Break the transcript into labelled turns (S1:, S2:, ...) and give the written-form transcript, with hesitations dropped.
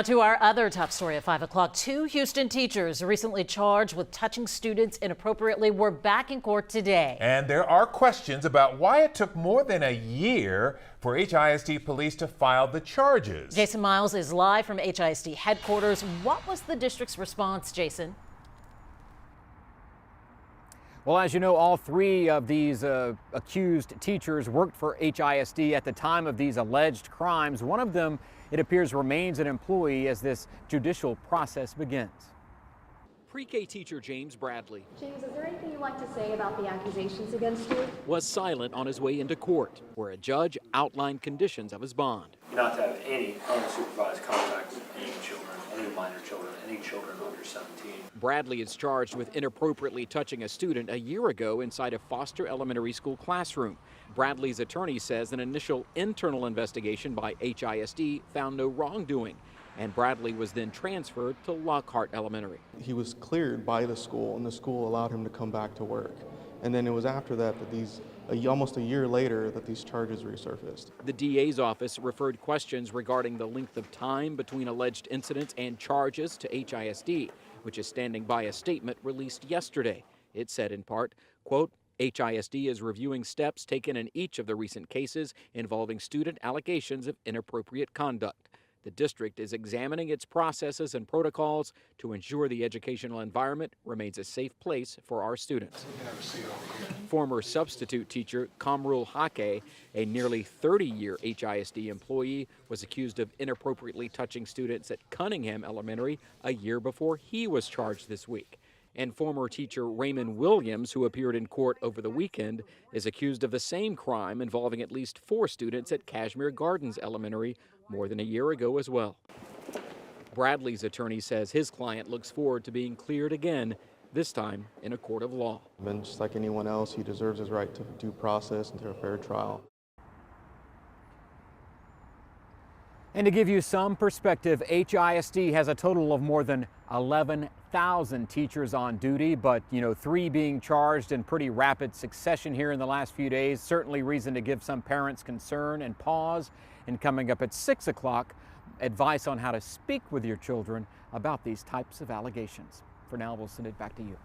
S1: Now to our other top story at 5 o'clock. Two Houston teachers recently charged with touching students inappropriately were back in court today.
S2: And there are questions about why it took more than a year for HISD police to file the charges.
S1: Jason Miles is live from HISD headquarters. What was the district's response, Jason?
S3: Well, as you know, all three of these accused teachers worked for HISD at the time of these alleged crimes. One of them, it appears, remains an employee as this judicial process begins.
S4: Pre-K teacher James Bradley.
S5: James, is there anything you'd like to say about the accusations against you?
S4: Was silent on his way into court, where a judge outlined conditions of his bond.
S6: Not to have any unsupervised contact with any children, any minor children, any children under 17.
S4: Bradley is charged with inappropriately touching a student a year ago inside a Foster Elementary School classroom. Bradley's attorney says an initial internal investigation by HISD found no wrongdoing, and Bradley was then transferred to Lockhart Elementary.
S7: He was cleared by the school, and the school allowed him to come back to work. And then it was after that almost a year later, that these charges resurfaced.
S4: The DA's office referred questions regarding the length of time between alleged incidents and charges to HISD, which is standing by a statement released yesterday. It said in part, quote, HISD is reviewing steps taken in each of the recent cases involving student allegations of inappropriate conduct. The district is examining its processes and protocols to ensure the educational environment remains a safe place for our students. Former substitute teacher Kamrul Hake, a nearly 30-year HISD employee, was accused of inappropriately touching students at Cunningham Elementary a year before he was charged this week. And former teacher Raymond Williams, who appeared in court over the weekend, is accused of the same crime involving at least 4 students at Cashmere Gardens Elementary more than a year ago as well. Bradley's attorney says his client looks forward to being cleared again, this time in a court of law.
S7: And just like anyone else, he deserves his right to due process and to a fair trial.
S3: And to give you some perspective, HISD has a total of more than 11,000 teachers on duty, but 3 being charged in pretty rapid succession here in the last few days. Certainly reason to give some parents concern and pause. And coming up at 6 o'clock, advice on how to speak with your children about these types of allegations. For now, we'll send it back to you.